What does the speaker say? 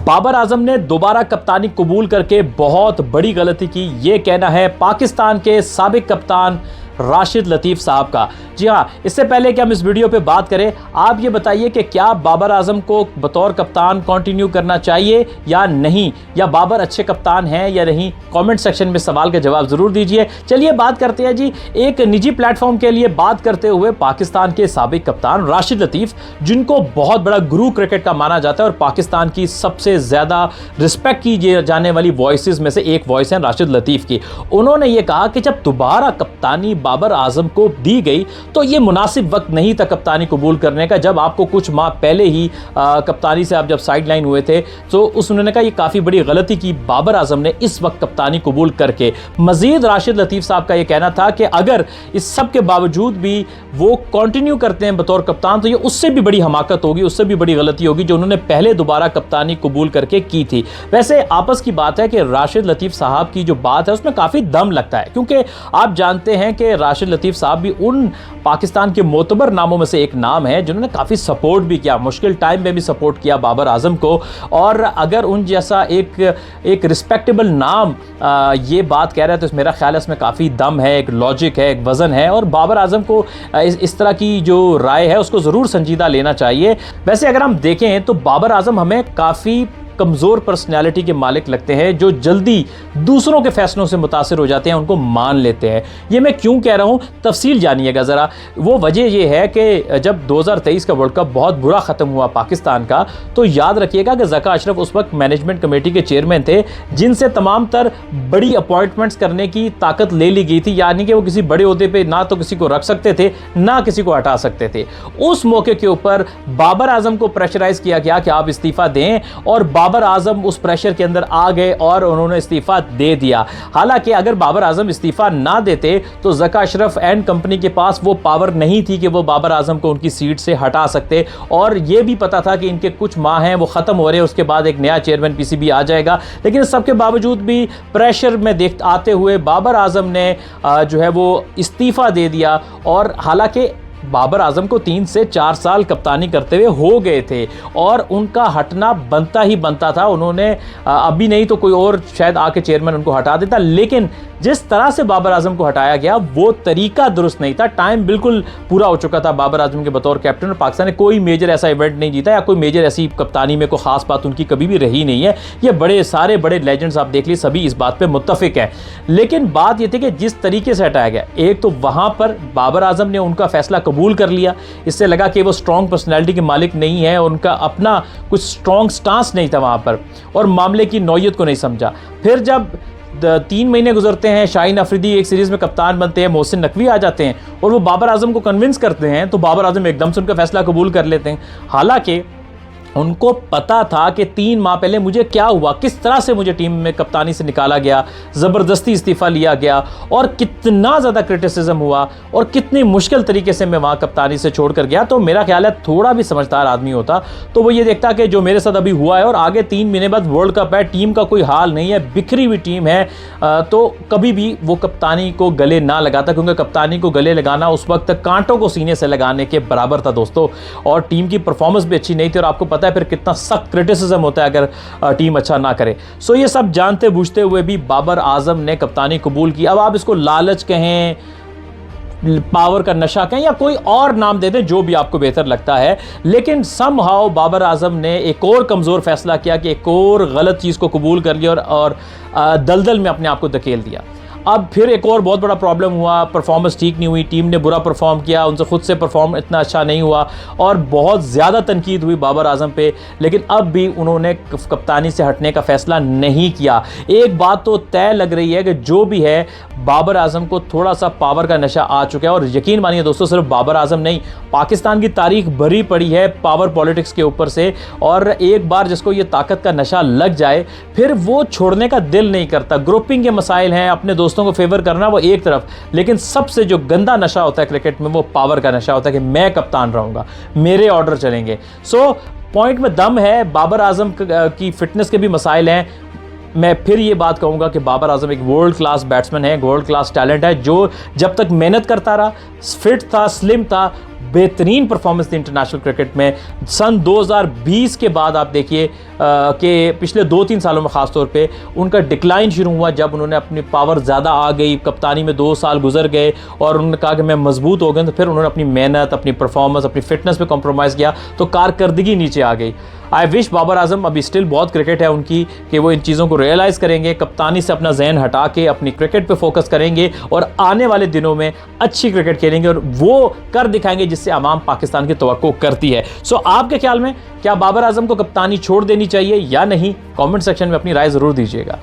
बाबर आजम ने दोबारा कप्तानी कबूल करके बहुत बड़ी गलती की, ये कहना है पाकिस्तान के साबिक कप्तान राशिद लतीफ़ साहब का। जी हाँ, इससे पहले कि हम इस वीडियो पे बात करें, आप ये बताइए कि क्या बाबर आजम को बतौर कप्तान कंटिन्यू करना चाहिए या नहीं, या बाबर अच्छे कप्तान हैं या नहीं। कमेंट सेक्शन में सवाल का जवाब ज़रूर दीजिए। चलिए बात करते हैं जी, एक निजी प्लेटफॉर्म के लिए बात करते हुए पाकिस्तान के साबिक कप्तान राशिद लतीफ़, जिनको बहुत बड़ा गुरु क्रिकेट का माना जाता है और पाकिस्तान की सबसे ज़्यादा रिस्पेक्ट की जाने वाली वॉइसेस में से एक वॉइस है राशिद लतीफ़ की। उन्होंने ये कहा कि जब दोबारा कप्तानी बाबर आजम को दी गई तो ये मुनासिब वक्त नहीं था कप्तानी कबूल करने का। जब आपको कुछ माह पहले ही कप्तानी से आप जब साइड लाइन हुए थे तो उन्होंने कहा ये काफ़ी बड़ी गलती की बाबर आजम ने इस वक्त कप्तानी कबूल करके। मजीद राशिद लतीफ़ साहब का ये कहना था कि अगर इस सब के बावजूद भी वो कंटिन्यू करते हैं बतौर कप्तान तो ये उससे भी बड़ी हमाकत होगी, उससे भी बड़ी गलती होगी जो उन्होंने पहले दोबारा कप्तानी कबूल करके की थी। वैसे आपस की बात है कि राशिद लतीफ़ साहब की जो बात है उसमें काफ़ी दम लगता है, क्योंकि आप जानते हैं कि राशिद लतीफ़ साहब भी उन पाकिस्तान के मोतबर नामों में से एक नाम है जिन्होंने काफ़ी सपोर्ट भी किया, मुश्किल टाइम में भी सपोर्ट किया बाबर आजम को। और अगर उन जैसा एक रिस्पेक्टेबल नाम ये बात कह रहा है तो मेरा ख्याल है इसमें काफ़ी दम है, एक लॉजिक है, एक वज़न है, और बाबर आजम को इस तरह की जो राय है उसको ज़रूर संजीदा लेना चाहिए। वैसे अगर हम देखें तो बाबर आजम हमें काफ़ी कमज़ोर पर्सनैलिटी के मालिक लगते हैं, जो जल्दी दूसरों के फैसलों से मुतासिर हो जाते हैं, उनको मान लेते हैं। ये मैं क्यों कह रहा हूँ, तफसील जानिएगा ज़रा। वो वजह ये है कि जब 2023 का वर्ल्ड कप बहुत बुरा ख़त्म हुआ पाकिस्तान का, तो याद रखिएगा कि ज़का अशरफ उस वक्त मैनेजमेंट कमेटी के चेयरमैन थे, जिनसे तमाम तर बड़ी अपॉइंटमेंट्स करने की ताकत ले ली गई थी। यानी कि वो किसी बड़े ओहदे पे ना तो किसी को रख सकते थे ना किसी को हटा सकते थे। उस मौके के ऊपर बाबर आजम को प्रेशराइज किया गया कि आप इस्तीफ़ा दें, और बाबर आजम उस प्रेशर के अंदर आ गए और उन्होंने इस्तीफा दे दिया। हालांकि अगर बाबर आजम इस्तीफा ना देते तो ज़का अशरफ एंड कंपनी के पास वो पावर नहीं थी कि वो बाबर आजम को उनकी सीट से हटा सकते, और ये भी पता था कि इनके कुछ माह हैं वो ख़त्म हो रहे हैं, उसके बाद एक नया चेयरमैन पीसीबी आ जाएगा। लेकिन सबके बावजूद भी प्रेशर में आते हुए बाबर आजम ने जो है वो इस्तीफा दे दिया। और हालांकि बाबर आजम को 3 से 4 साल कप्तानी करते हुए हो गए थे और उनका हटना बनता ही बनता था। उन्होंने अभी नहीं तो कोई और शायद आके चेयरमैन उनको हटा देता, लेकिन जिस तरह से बाबर आजम को हटाया गया वो तरीका दुरुस्त नहीं था। टाइम बिल्कुल पूरा हो चुका था बाबर आजम के बतौर कैप्टन, और पाकिस्तान ने कोई मेजर ऐसा इवेंट नहीं जीता या कोई मेजर ऐसी कप्तानी में कोई खास बात उनकी कभी भी रही नहीं है। ये बड़े सारे बड़े लेजेंड्स आप देख लीजिए, सभी इस बात पे मुत्तफिक हैं। लेकिन बात ये थी कि जिस तरीके से हटाया गया, एक तो वहां पर बाबर आजम ने उनका फैसला कबूल कर लिया, इससे लगा कि वो स्ट्रॉन्ग पर्सनैलिटी के मालिक नहीं है, उनका अपना कुछ स्ट्रॉन्ग स्टांस नहीं था वहां पर, और मामले की नौयत को नहीं समझा। फिर जब 3 महीने गुजरते हैं, शाहीन अफरीदी एक सीरीज़ में कप्तान बनते हैं, मोहसिन नकवी आ जाते हैं और वो बाबर आजम को कन्विंस करते हैं, तो बाबर आजम एकदम से उनका फैसला कबूल कर लेते हैं। हालांकि उनको पता था कि 3 माह पहले मुझे क्या हुआ, किस तरह से मुझे टीम में कप्तानी से निकाला गया, ज़बरदस्ती इस्तीफ़ा लिया गया, और कितना ज़्यादा क्रिटिसिज्म हुआ, और कितनी मुश्किल तरीके से मैं वहाँ कप्तानी से छोड़ कर गया। तो मेरा ख्याल है थोड़ा भी समझदार आदमी होता तो वो ये देखता कि जो मेरे साथ अभी हुआ है, और आगे 3 महीने बाद वर्ल्ड कप है, टीम का कोई हाल नहीं है, बिखरी हुई टीम है, तो कभी भी वो कप्तानी को गले ना लगाता, क्योंकि कप्तानी को गले लगाना उस वक्त कांटों को सीने से लगाने के बराबर था दोस्तों। और टीम की परफॉर्मेंस भी अच्छी नहीं थी, और आपको पता है फिर कितना सख्त क्रिटिसिज्म होता है अगर टीम अच्छा ना करे। सो ये सब जानते बूझते हुए भी बाबर आजम ने कप्तानी कबूल की। अब आप इसको लालच कहें, पावर का नशा कहें, या कोई और नाम दे दें, जो भी आपको बेहतर लगता है, लेकिन समहाउ बाबर आजम ने एक और कमज़ोर फैसला किया कि एक और गलत चीज़ को कबूल कर लिया और दलदल में अपने आप को धकेल दिया। अब फिर एक और बहुत बड़ा प्रॉब्लम हुआ, परफॉर्मेंस ठीक नहीं हुई, टीम ने बुरा परफॉर्म किया, उनसे खुद से परफॉर्म इतना अच्छा नहीं हुआ, और बहुत ज़्यादा तनकीद हुई बाबर आजम पे। लेकिन अब भी उन्होंने कप्तानी से हटने का फ़ैसला नहीं किया। एक बात तो तय लग रही है कि जो भी है, बाबर आजम को थोड़ा सा पावर का नशा आ चुका है। और यकीन मानिए दोस्तों, सिर्फ बाबर आजम नहीं, पाकिस्तान की तारीख भरी पड़ी है पावर पॉलिटिक्स के ऊपर से, और एक बार जिसको ये ताकत का नशा लग जाए फिर वो छोड़ने का दिल नहीं करता। ग्रुपिंग के मसाइल हैं, अपने दोस्तों को फेवर करना वो एक तरफ, लेकिन सबसे जो गंदा नशा होता है क्रिकेट में वो पावर का नशा होता है कि मैं कप्तान रहूंगा, मेरे ऑर्डर चलेंगे। सो पॉइंट में दम है, बाबर आजम की फिटनेस के भी मसाइल हैं। मैं फिर ये बात कहूँगा कि बाबर आजम एक वर्ल्ड क्लास बैट्समैन है, वर्ल्ड क्लास टैलेंट है, जो जब तक मेहनत करता रहा, फिट था, स्लिम था, बेहतरीन परफॉर्मेंस थी इंटरनेशनल क्रिकेट में। सन 2020 के बाद आप देखिए कि पिछले 2-3 सालों में ख़ासतौर पे उनका डिक्लाइन शुरू हुआ, जब उन्होंने अपनी पावर ज़्यादा आ गई, कप्तानी में 2 साल गुजर गए और उन्होंने कहा कि मैं मजबूत हो गया, तो फिर उन्होंने अपनी मेहनत, अपनी परफॉर्मेंस, अपनी फिटनेस पे कॉम्प्रोमाइज़ किया, तो कारकर्दगी नीचे आ गई। आई विश बाबर आजम, अभी स्टिल बहुत क्रिकेट है उनकी, कि वो इन चीज़ों को रियलाइज़ करेंगे, कप्तानी से अपना जहन हटा के अपनी क्रिकेट पे फोकस करेंगे और आने वाले दिनों में अच्छी क्रिकेट खेलेंगे और वो कर दिखाएंगे जिससे आवाम पाकिस्तान की तवक्को करती है। सो आपके ख्याल में क्या बाबर आजम को कप्तानी छोड़ देनी चाहिए या नहीं? कमेंट सेक्शन में अपनी राय ज़रूर दीजिएगा।